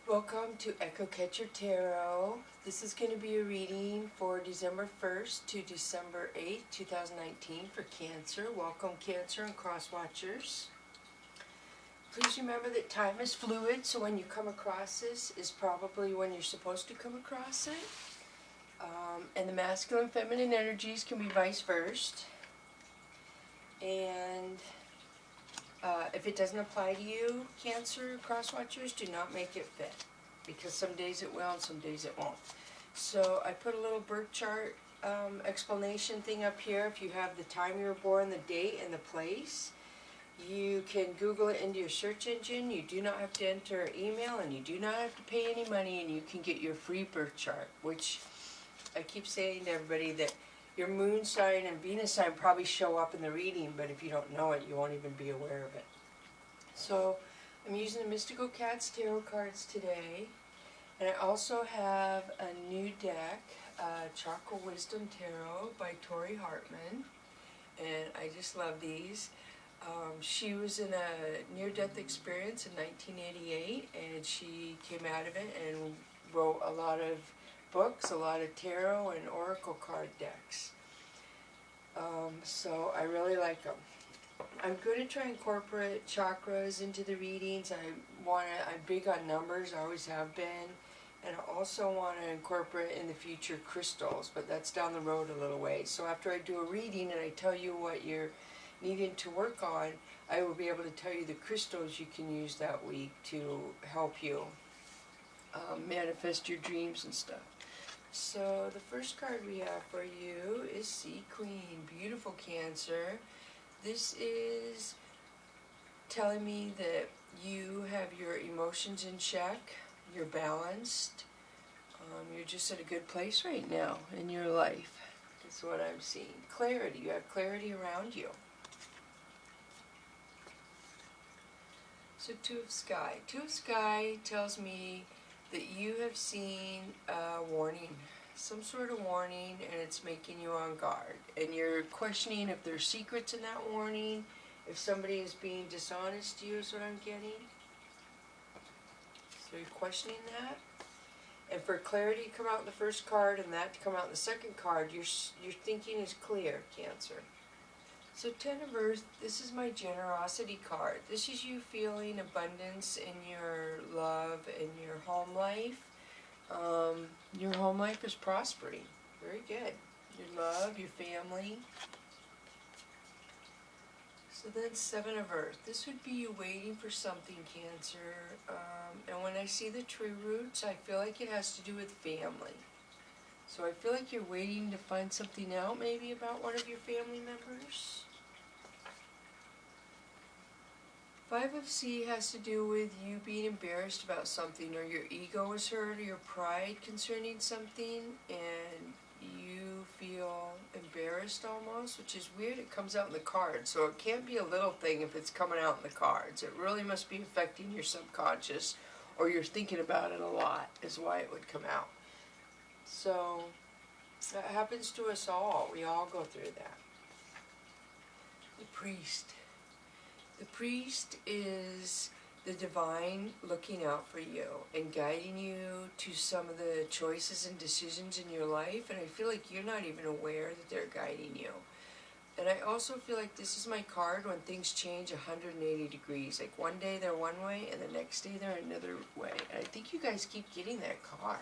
Welcome to Echo Catcher Tarot. This is going to be a reading for December 1st to December 8th, 2019 for Cancer. Welcome Cancer and Cross Watchers. Please remember that time is fluid, so when you come across this is probably when you're supposed to come across it. And the masculine and feminine energies can be vice versa. And if it doesn't apply to you, Cancer Cross Watchers, do not make it fit. Because some days it will and some days it won't. So I put a little birth chart explanation thing up here. If you have the time you were born, the date, and the place, you can Google it into your search engine. You do not have to enter email and you do not have to pay any money, and you can get your free birth chart, which I keep saying to everybody that your moon sign and Venus sign probably show up in the reading, but if you don't know it, you won't even be aware of it. So I'm using the Mystical Cats Tarot cards today, and I also have a new deck, Chakra Wisdom Tarot by Tori Hartman, and I just love these. She was in a near-death experience in 1988, and she came out of it and wrote a lot of books, a lot of tarot and oracle card decks. So I really like them. I'm going to try and incorporate chakras into the readings. I'm big on numbers, I always have been. And I also want to incorporate in the future crystals, but that's down the road a little way. So after I do a reading and I tell you what you're needing to work on, I will be able to tell you the crystals you can use that week to help you manifest your dreams and stuff. So the first card we have for you is Sea Queen. Beautiful Cancer. This is telling me that you have your emotions in check, you're balanced, you're just at a good place right now in your life. That's what I'm seeing. Clarity. You have clarity around you. So Two of Sky. Two of Sky tells me that you have seen a warning, some sort of warning, and it's making you on guard. And you're questioning if there's secrets in that warning, if somebody is being dishonest to you is what I'm getting. So you're questioning that. And for clarity to come out in the first card and that to come out in the second card, your thinking is clear, Cancer. So Ten of Earth, this is my generosity card. This is you feeling abundance in your love and your home life. Your home life is prospering. Very good. Your love, your family. So then Seven of Earth. This would be you waiting for something, Cancer. And when I see the tree roots, I feel like it has to do with family. So I feel like you're waiting to find something out maybe about one of your family members. Five of Sea has to do with you being embarrassed about something, or your ego is hurt, or your pride concerning something, and you feel embarrassed almost, which is weird. It comes out in the cards, so it can't be a little thing if it's coming out in the cards. It really must be affecting your subconscious, or you're thinking about it a lot, is why it would come out. So that happens to us all. We all go through that. The Priest. The Priest is the divine looking out for you and guiding you to some of the choices and decisions in your life, and I feel like you're not even aware that they're guiding you. And I also feel like this is my card when things change 180 degrees. Like one day they're one way and the next day they're another way. And I think you guys keep getting that card.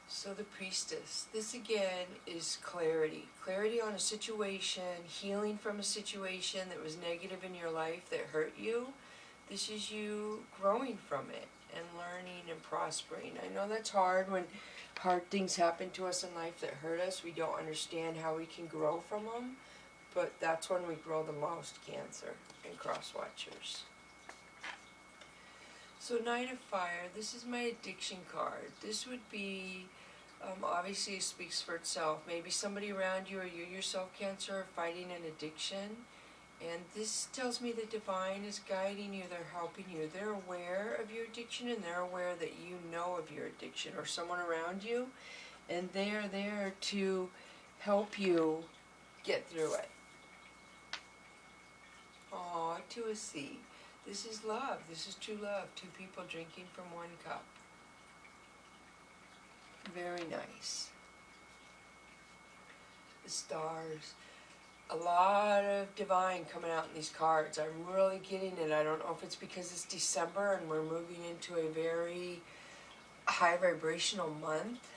So the Priestess. This again is clarity. Clarity on a situation, healing from a situation that was negative in your life that hurt you. This is you growing from it and learning and prospering. I know that's hard when hard things happen to us in life that hurt us. We don't understand how we can grow from them, but that's when we grow the most, Cancer and Cross Watchers. So Knight of Fire. This is my addiction card. This would be obviously it speaks for itself. Maybe somebody around you or you yourself, Cancer, are fighting an addiction. And this tells me the divine is guiding you, they're helping you. They're aware of your addiction and they're aware that you know of your addiction or someone around you. And they are there to help you get through it. Aw, Two of Sea. This is love. This is true love. Two people drinking from one cup. Very nice. The stars. A lot of divine coming out in these cards. I'm really getting it. I don't know if it's because it's December and we're moving into a very high vibrational month.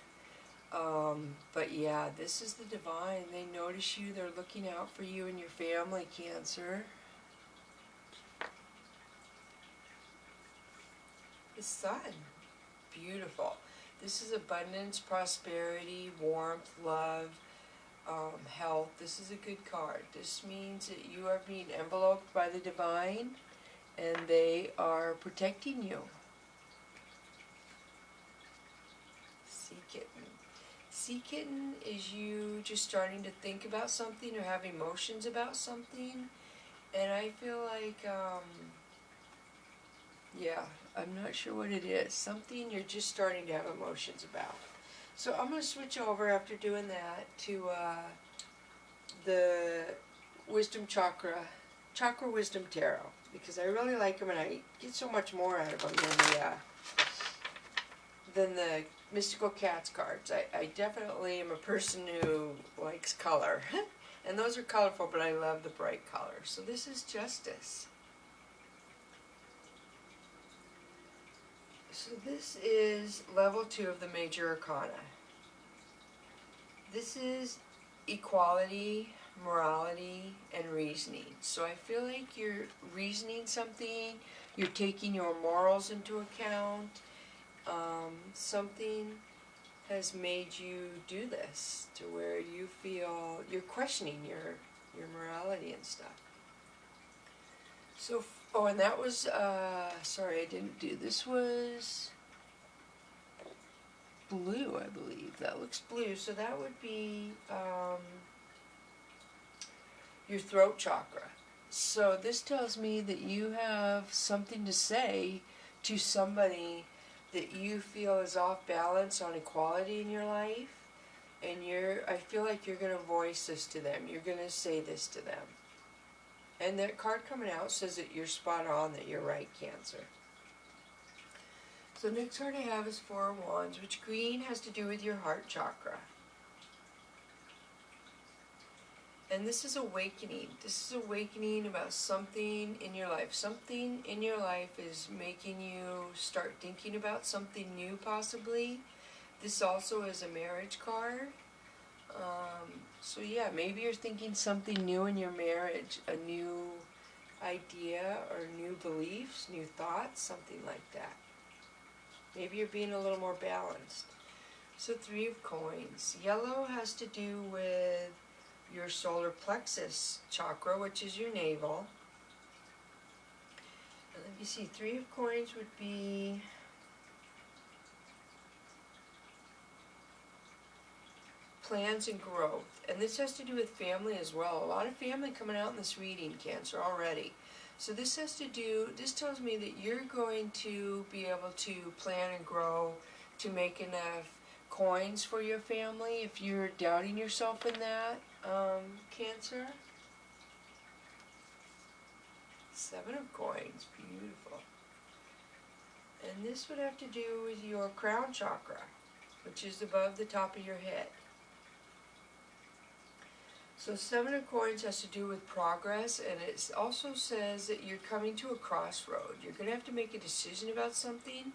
But yeah, this is the divine. They notice you. They're looking out for you and your family, Cancer. The sun. Beautiful. This is abundance, prosperity, warmth, love, health. This is a good card. This means that you are being enveloped by the divine and they are protecting you. Sea kitten. Sea kitten is you just starting to think about something or have emotions about something. And I feel like, yeah, I'm not sure what it is. Something you're just starting to have emotions about. So I'm going to switch over after doing that to the Wisdom Chakra Wisdom Tarot, because I really like them and I get so much more out of them than the Mystical Cats cards. I definitely am a person who likes color. And those are colorful, but I love the bright colors. So this is Justice. So this is level 2 of the Major Arcana. This is equality, morality, and reasoning. So I feel like you're reasoning something, you're taking your morals into account. Something has made you do this to where you feel you're questioning your morality and stuff. So, oh, and that was, sorry, I didn't do, this was blue, I believe. That looks blue, so that would be your throat chakra. So this tells me that you have something to say to somebody that you feel is off balance on equality in your life, and I feel like you're going to voice this to them. You're going to say this to them. And that card coming out says that you're spot on, that you're right, Cancer. So the next card I have is Four of Wands, which green has to do with your heart chakra. And this is awakening. This is awakening about something in your life. Something in your life is making you start thinking about something new, possibly. This also is a marriage card. So yeah, maybe you're thinking something new in your marriage, a new idea or new beliefs, new thoughts, something like that. Maybe you're being a little more balanced. So Three of Coins. Yellow has to do with your solar plexus chakra, which is your navel. And let me see, Three of Coins would be plans and growth. And this has to do with family as well. A lot of family coming out in this reading, Cancer, already. So this has to do, this tells me that you're going to be able to plan and grow to make enough coins for your family. If you're doubting yourself in that, Cancer. Seven of Coins, beautiful. And this would have to do with your crown chakra, which is above the top of your head. So Seven of Coins has to do with progress, and it also says that you're coming to a crossroad. You're going to have to make a decision about something,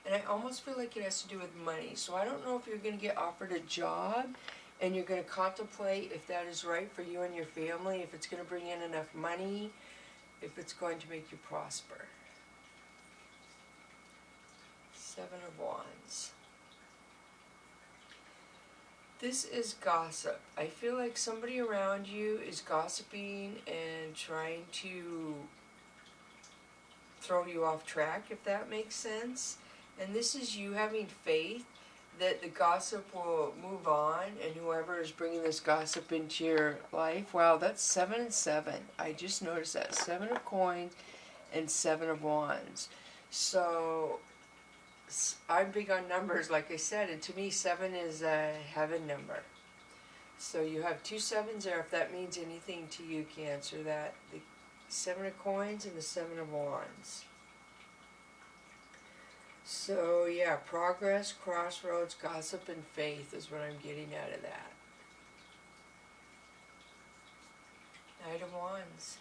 and I almost feel like it has to do with money. So I don't know if you're going to get offered a job, and you're going to contemplate if that is right for you and your family, if it's going to bring in enough money, if it's going to make you prosper. Seven of Wands. This is gossip. I feel like somebody around you is gossiping and trying to throw you off track, if that makes sense. And this is you having faith that the gossip will move on, and whoever is bringing this gossip into your life. Wow, that's 7 and 7. I just noticed that. 7 of Coins and 7 of Wands. So I'm big on numbers, like I said, and to me 7 is a heaven number. So you have 2 7s there, if that means anything to you, Cancer, that Seven of Coins and the Seven of Wands. So yeah, progress, crossroads, gossip, and faith is what I'm getting out of that. Knight of Wands.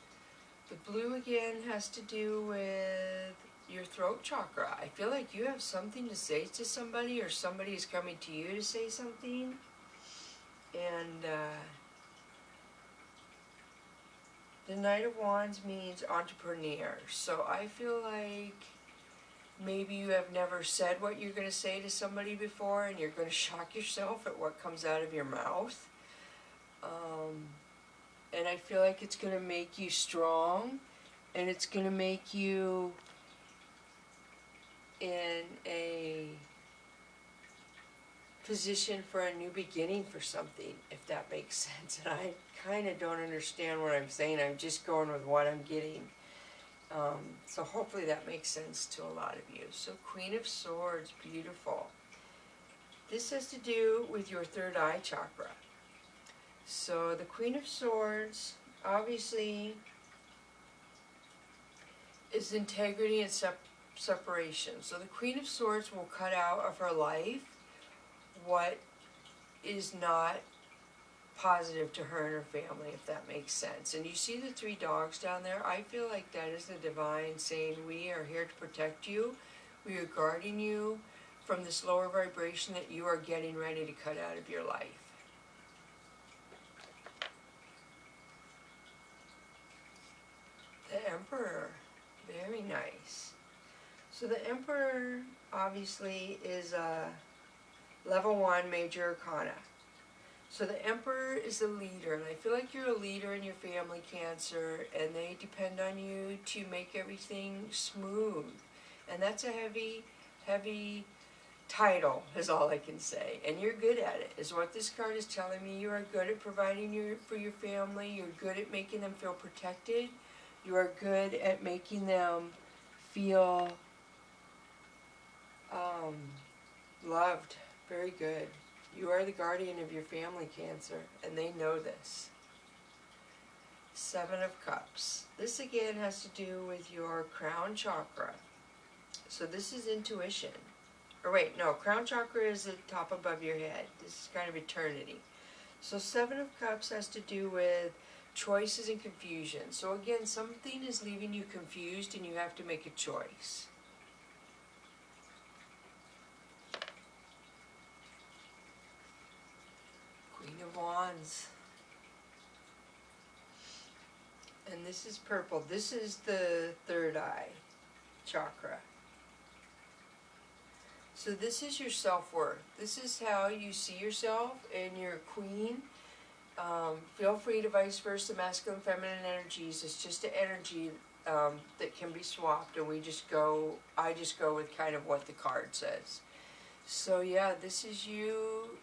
The blue again has to do with your throat chakra. I feel like you have something to say to somebody, or somebody is coming to you to say something. And the Knight of Wands means entrepreneur. So I feel like maybe you have never said what you're going to say to somebody before, and you're going to shock yourself at what comes out of your mouth. And I feel like it's going to make you strong, and it's going to make you in a position for a new beginning for something, if that makes sense. And I kind of don't understand what I'm saying. I'm just going with what I'm getting. So hopefully that makes sense to a lot of you. So Queen of Swords, beautiful. This has to do with your third eye chakra. So the Queen of Swords, obviously, is integrity and separation. So the Queen of Swords will cut out of her life what is not positive to her and her family, if that makes sense. And you see the three dogs down there? I feel like that is the divine saying, we are here to protect you. We are guarding you from this lower vibration that you are getting ready to cut out of your life. The Emperor, very nice. So the Emperor obviously is a level 1 major arcana. So the Emperor is the leader, and I feel like you're a leader in your family, Cancer, and they depend on you to make everything smooth. And that's a heavy, heavy title, is all I can say. And you're good at it, is what this card is telling me. You are good at providing for your family. You're good at making them feel protected. You are good at making them feel loved. Very good. You are the guardian of your family, Cancer, and they know this. Seven of Cups. This again has to do with your crown chakra. So this is intuition. Or wait, no, crown chakra is the top above your head. This is kind of eternity. So Seven of Cups has to do with choices and confusion. So again, something is leaving you confused and you have to make a choice. Queen of Wands. And this is purple. This is the third eye chakra. So this is your self-worth. This is how you see yourself, and you're a queen. Feel free to vice versa, masculine, feminine energies. It's just an energy that can be swapped, and I just go with kind of what the card says. So yeah, this is you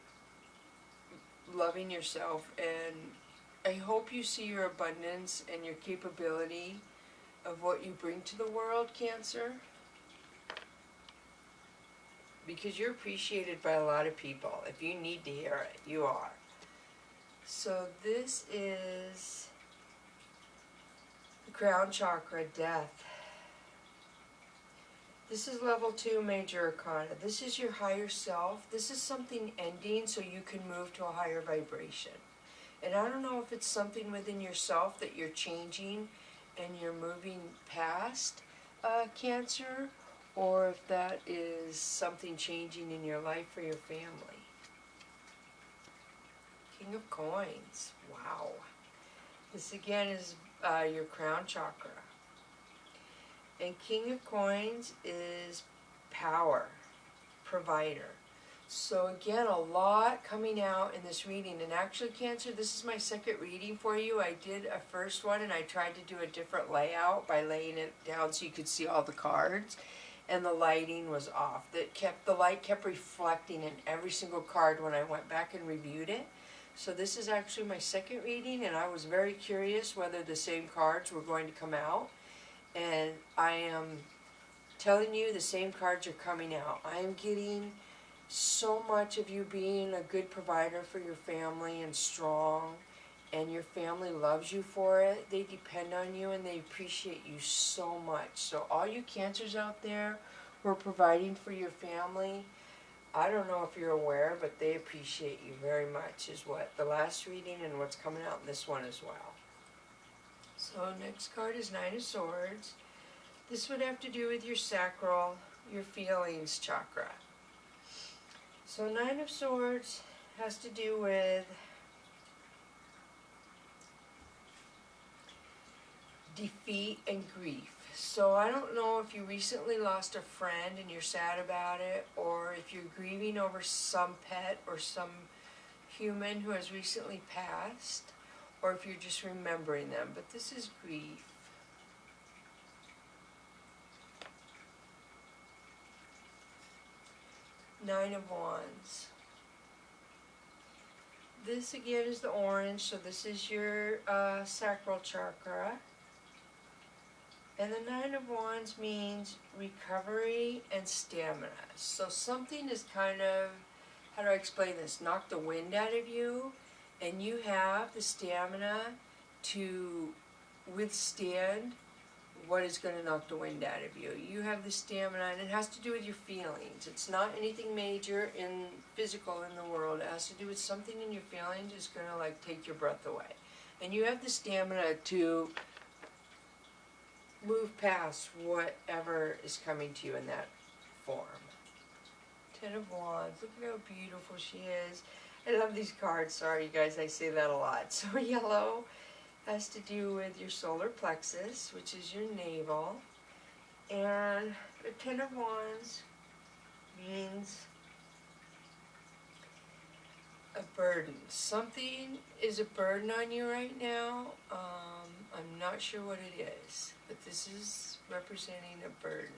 loving yourself, and I hope you see your abundance and your capability of what you bring to the world, Cancer. Because you're appreciated by a lot of people. If you need to hear it, you are. So this is the crown chakra, Death. This is level 2 major arcana. This is your higher self. This is something ending so you can move to a higher vibration. And I don't know if it's something within yourself that you're changing and you're moving past, Cancer, or if that is something changing in your life for your family. King of Coins. Wow. This again is your crown chakra. And King of Coins is power, provider. So again, a lot coming out in this reading. And actually, Cancer, this is my second reading for you. I did a first one and I tried to do a different layout by laying it down so you could see all the cards. And the lighting was off. The light kept reflecting in every single card when I went back and reviewed it. So this is actually my second reading, and I was very curious whether the same cards were going to come out. And I am telling you, the same cards are coming out. I am getting so much of you being a good provider for your family and strong, and your family loves you for it. They depend on you and they appreciate you so much. So all you Cancers out there who are providing for your family, I don't know if you're aware, but they appreciate you very much, is what the last reading and what's coming out in this one as well. So next card is Nine of Swords. This would have to do with your sacral, your feelings chakra. So Nine of Swords has to do with defeat and grief. So I don't know if you recently lost a friend and you're sad about it, or if you're grieving over some pet or some human who has recently passed, or if you're just remembering them. But this is grief. Nine of Wands. This again is the orange, so this is your sacral chakra. And the Nine of Wands means recovery and stamina. So something is kind of, how do I explain this, knocked the wind out of you, and you have the stamina to withstand what is going to knock the wind out of you. You have the stamina, and it has to do with your feelings. It's not anything major in physical in the world. It has to do with something in your feelings that's going to like take your breath away. And you have the stamina to move past whatever is coming to you in that form. Ten of Wands. Look at how beautiful she is. I love these cards. Sorry, you guys, I say that a lot. So yellow has to do with your solar plexus, which is your navel. And the Ten of Wands means a burden. Something is a burden on you right now. I'm not sure what it is, but this is representing a burden.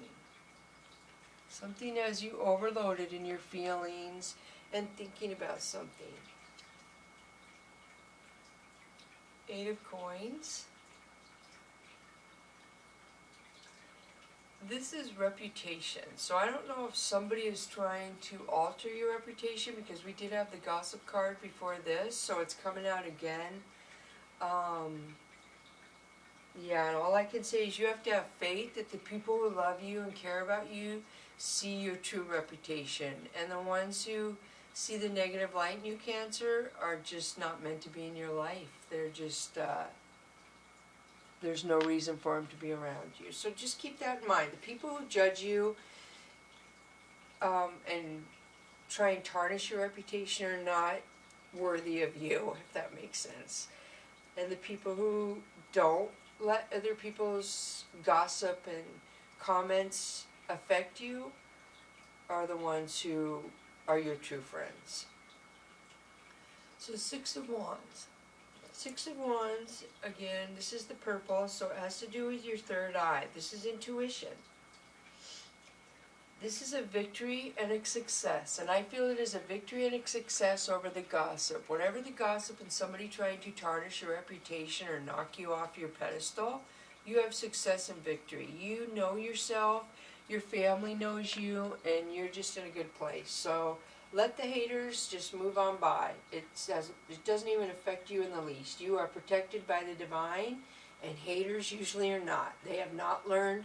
Something has you overloaded in your feelings and thinking about something. Eight of Coins. This is reputation. So I don't know if somebody is trying to alter your reputation, because we did have the gossip card before this, so it's coming out again. Yeah, and all I can say is you have to have faith that the people who love you and care about you see your true reputation. And the ones who see the negative light in you, Cancer, are just not meant to be in your life. They're just, there's no reason for them to be around you. So just keep that in mind. The people who judge you and try and tarnish your reputation are not worthy of you, if that makes sense. And the people who don't let other people's gossip and comments affect you are the ones who are your true friends. So Six of Wands. Six of Wands, again, this is the purple, so it has to do with your third eye. This is intuition. This is a victory and a success, and I feel it is a victory and a success over the gossip. Whatever the gossip and somebody trying to tarnish your reputation or knock you off your pedestal, you have success and victory. You know yourself, your family knows you, and you're just in a good place. So let the haters just move on by. It doesn't even affect you in the least. You are protected by the divine, and haters usually are not. They have not learned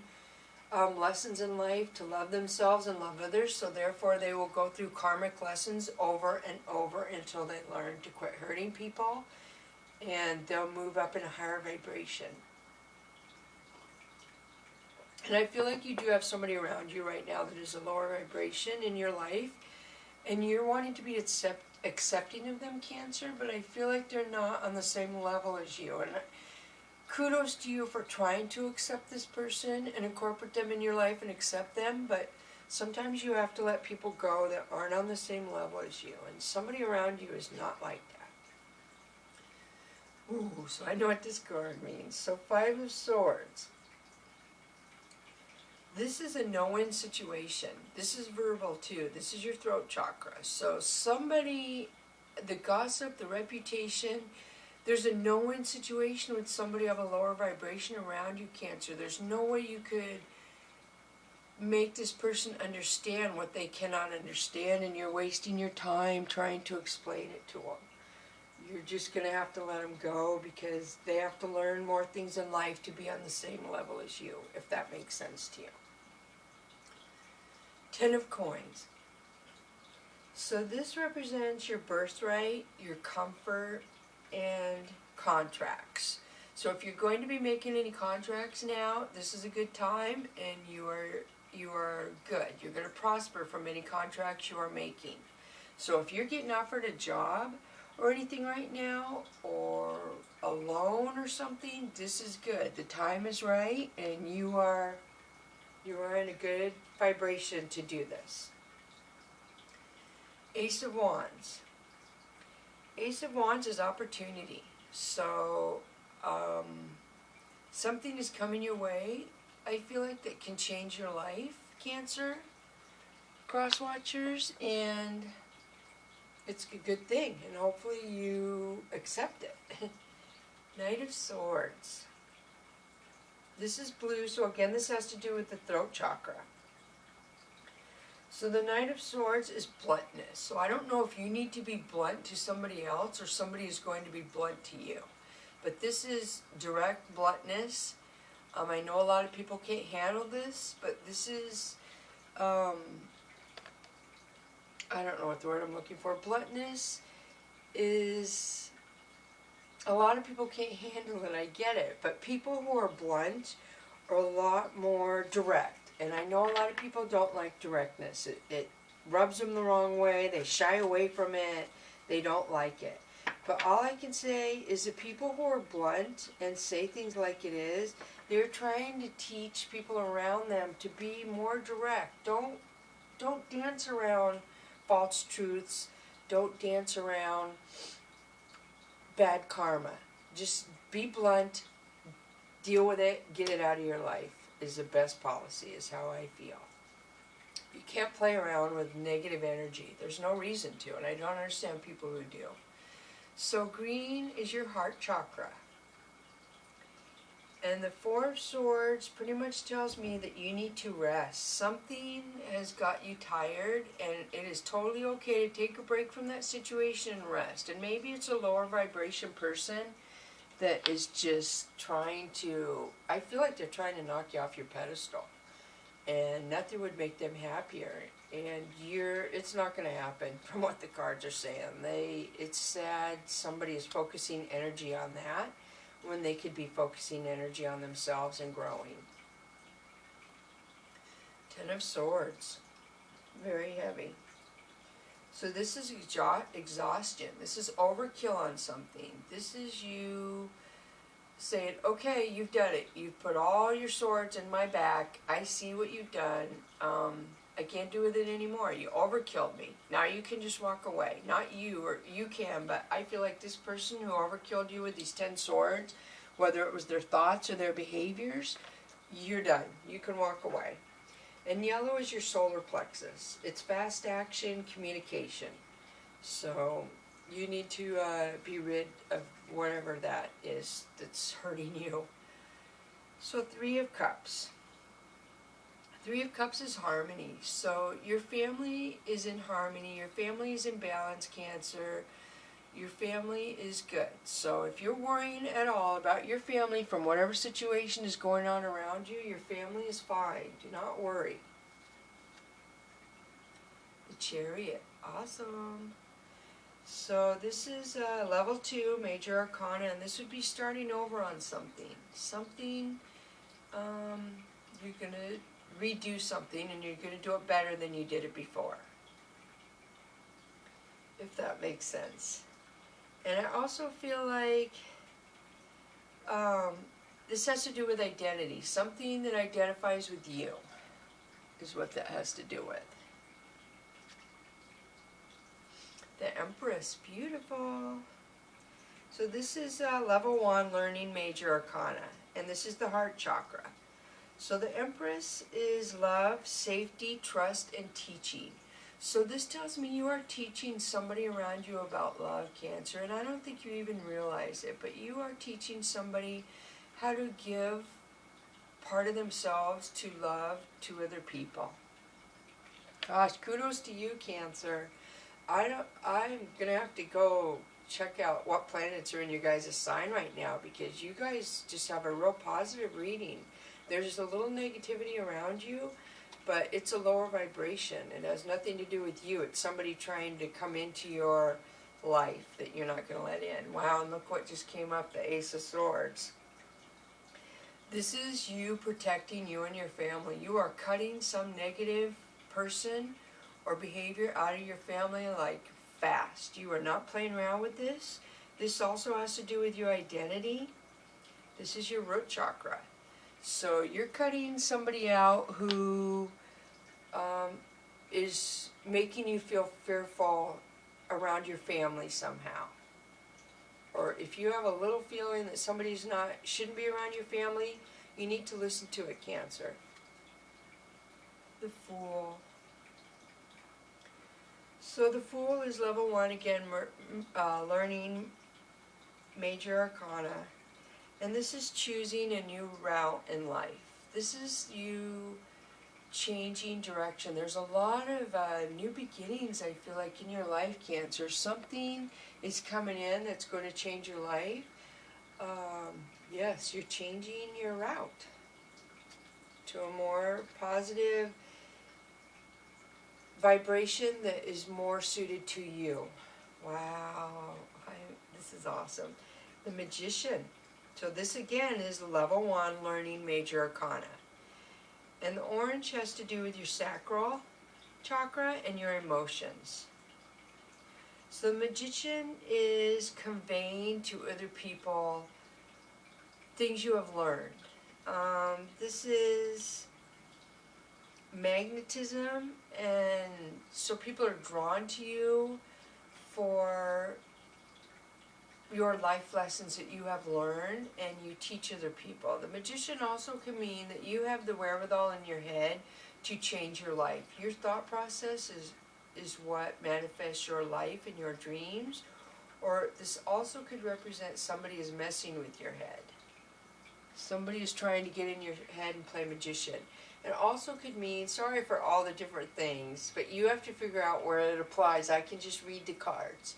lessons in life to love themselves and love others, so therefore they will go through karmic lessons over and over until they learn to quit hurting people, and they'll move up in a higher vibration. And I feel like you do have somebody around you right now that is a lower vibration in your life, and you're wanting to be accepting of them, Cancer, but I feel like they're not on the same level as you. And kudos to you for trying to accept this person and incorporate them in your life and accept them, but sometimes you have to let people go that aren't on the same level as you, and somebody around you is not like that. Ooh, so I know what this card means. So Five of Swords. This is a no-win situation. This is verbal too. This is your throat chakra. So somebody, the gossip, the reputation, there's a no-win situation with somebody of a lower vibration around you, Cancer. There's no way you could make this person understand what they cannot understand, and you're wasting your time trying to explain it to them. you're just going to have to let them go because they have to learn more things in life to be on the same level as you, if that makes sense to you. 10 of coins. So this represents your birthright, your comfort, and contracts. So if you're going to be making any contracts now, this is a good time, and you are good. You're going to prosper from any contracts you are making. So if you're getting offered a job or anything right now, or a loan or something, this is good. The time is right, and you are in a good vibration to do this. Ace of Wands. Ace of Wands is opportunity. So something is coming your way, I feel like, that can change your life, Cancer, cross watchers, and it's a good thing, and hopefully you accept it. Knight of Swords. This is blue, so again, this has to do with the throat chakra. So the Knight of Swords is bluntness. So I don't know if you need to be blunt to somebody else or somebody is going to be blunt to you. But this is direct bluntness. I know a lot of people can't handle this, but this is, I don't know what the word I'm looking for. Bluntness is, a lot of people can't handle it, I get it. But people who are blunt are a lot more direct. And I know a lot of people don't like directness. It rubs them the wrong way. They shy away from it. They don't like it. But all I can say is that people who are blunt and say things like it is, they're trying to teach people around them to be more direct. Don't dance around false truths. Don't dance around bad karma. Just be blunt, deal with it, get it out of your life. Is the best policy, is how I feel. You can't play around with negative energy. There's no reason to, and I don't understand people who do. So green is your heart chakra. And the Four of Swords pretty much tells me that you need to rest. Something has got you tired, and it is totally okay to take a break from that situation and rest. And maybe it's a lower vibration person that is just trying to, I feel like they're trying to knock you off your pedestal. And nothing would make them happier. And it's not going to happen from what the cards are saying. It's sad somebody is focusing energy on that when they could be focusing energy on themselves and growing. 10 of Swords. Very heavy. So this is exhaustion. This is overkill on something. This is you saying, okay, you've done it. You've put all your swords in my back. I see what you've done. I can't do with it anymore. You overkilled me. Now you can just walk away. Not you, or you can, but I feel like this person who overkilled you with these 10 swords, whether it was their thoughts or their behaviors, you're done. You can walk away. And yellow is your solar plexus. It's fast action, communication. So you need to be rid of whatever that is that's hurting you. So 3 of Cups. 3 of Cups is harmony. So your family is in harmony. Your family is in balance, Cancer. Your family is good. So if you're worrying at all about your family from whatever situation is going on around you, your family is fine. Do not worry. The Chariot. Awesome. So this is level 2, Major Arcana, and this would be starting over on something. Something, you're going to redo something, and you're going to do it better than you did it before. If that makes sense. And I also feel like this has to do with identity. Something that identifies with you is what that has to do with. The Empress, beautiful. So this is level 1, learning Major Arcana, and this is the heart chakra. So the Empress is love, safety, trust, and teaching. So this tells me you are teaching somebody around you about love, Cancer, and I don't think you even realize it, but you are teaching somebody how to give part of themselves to love to other people. Gosh, kudos to you, Cancer. I'm gonna have to go check out what planets are in your guys' sign right now, because you guys just have a real positive reading. There's a little negativity around you, but it's a lower vibration. It has nothing to do with you. It's somebody trying to come into your life that you're not going to let in. Wow, and look what just came up, the Ace of Swords. This is you protecting you and your family. You are cutting some negative person or behavior out of your family like fast. You are not playing around with this. This also has to do with your identity. This is your root chakra. So you're cutting somebody out who is making you feel fearful around your family somehow. Or if you have a little feeling that somebody's shouldn't be around your family, you need to listen to it, Cancer. The Fool. So the Fool is level 1, again, learning major arcana. And this is choosing a new route in life. This is you changing direction. There's a lot of new beginnings, I feel like, in your life, Cancer. Something is coming in that's going to change your life. Yes, you're changing your route to a more positive vibration that is more suited to you. Wow, this is awesome. The Magician. So this again is level 1, learning major arcana. And the orange has to do with your sacral chakra and your emotions. So the Magician is conveying to other people things you have learned. This is magnetism, and so people are drawn to you for your life lessons that you have learned and you teach other people. The Magician also can mean that you have the wherewithal in your head to change your life. Your thought process is what manifests your life and your dreams. Or this also could represent somebody is messing with your head. Somebody is trying to get in your head and play magician. It also could mean, sorry for all the different things, but you have to figure out where it applies. I can just read the cards.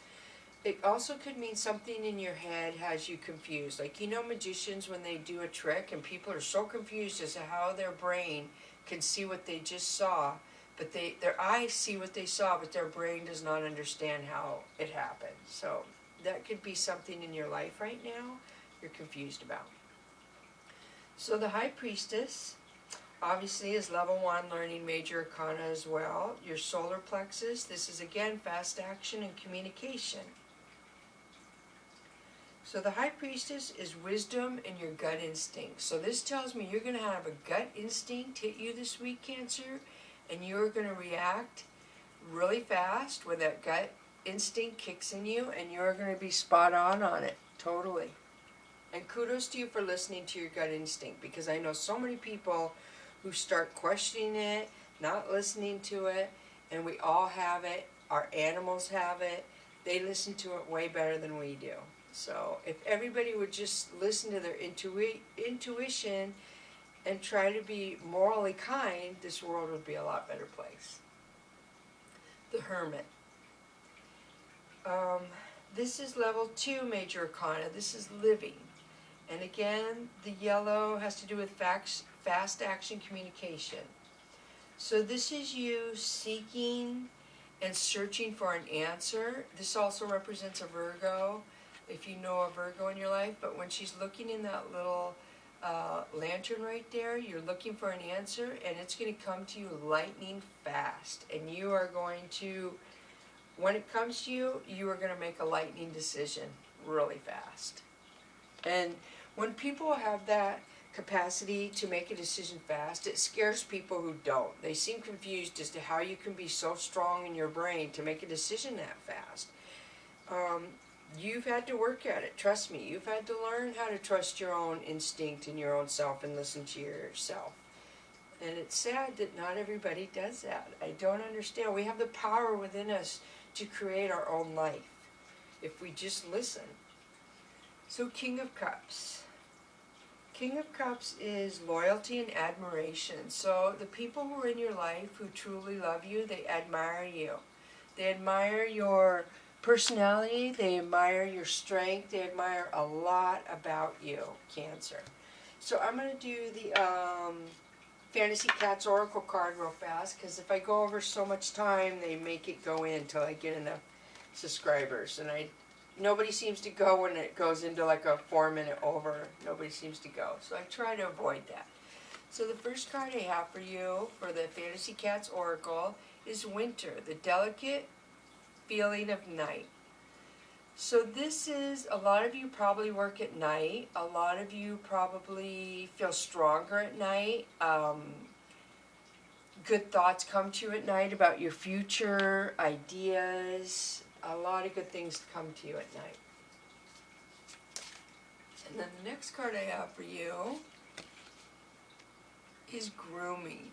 It also could mean something in your head has you confused. Like, you know, magicians, when they do a trick and people are so confused as to how their brain can see what they just saw, but their eyes see what they saw, but their brain does not understand how it happened. So that could be something in your life right now you're confused about. So the High Priestess obviously is level 1, learning major arcana as well. Your solar plexus, this is again fast action and communication. So the High Priestess is wisdom and your gut instinct. So this tells me you're going to have a gut instinct hit you this week, Cancer, and you're going to react really fast when that gut instinct kicks in you, and you're going to be spot on it, totally. And kudos to you for listening to your gut instinct, because I know so many people who start questioning it, not listening to it, and we all have it. Our animals have it. They listen to it way better than we do. So if everybody would just listen to their intuition and try to be morally kind, this world would be a lot better place. The Hermit. This is level 2 major arcana. This is living. And again, the yellow has to do with fast action communication. So this is you seeking and searching for an answer. This also represents a Virgo, if you know a Virgo in your life. But when she's looking in that little lantern right there, you're looking for an answer, and it's going to come to you lightning fast. And you are going to, when it comes to you, you are going to make a lightning decision really fast. And when people have that capacity to make a decision fast, it scares people who don't. They seem confused as to how you can be so strong in your brain to make a decision that fast. You've had to work at it, trust me. You've had to learn how to trust your own instinct and your own self and listen to yourself. And it's sad that not everybody does that. I don't understand. We have the power within us to create our own life if we just listen. So King of Cups. King of Cups is loyalty and admiration. So the people who are in your life who truly love you, they admire you. They admire your Personality, they admire your strength. They admire a lot about you, Cancer. So I'm going to do the Fantasy Cats Oracle card real fast, because if I go over so much time, they make it go in until I get enough subscribers. And nobody seems to go when it goes into like a 4-minute over. Nobody seems to go. So I try to avoid that. So the first card I have for you for the Fantasy Cats Oracle is Winter, the delicate feeling of night. So this is, a lot of you probably work at night. A lot of you probably feel stronger at night. Good thoughts come to you at night about your future, ideas. A lot of good things come to you at night. And then the next card I have for you is Grooming.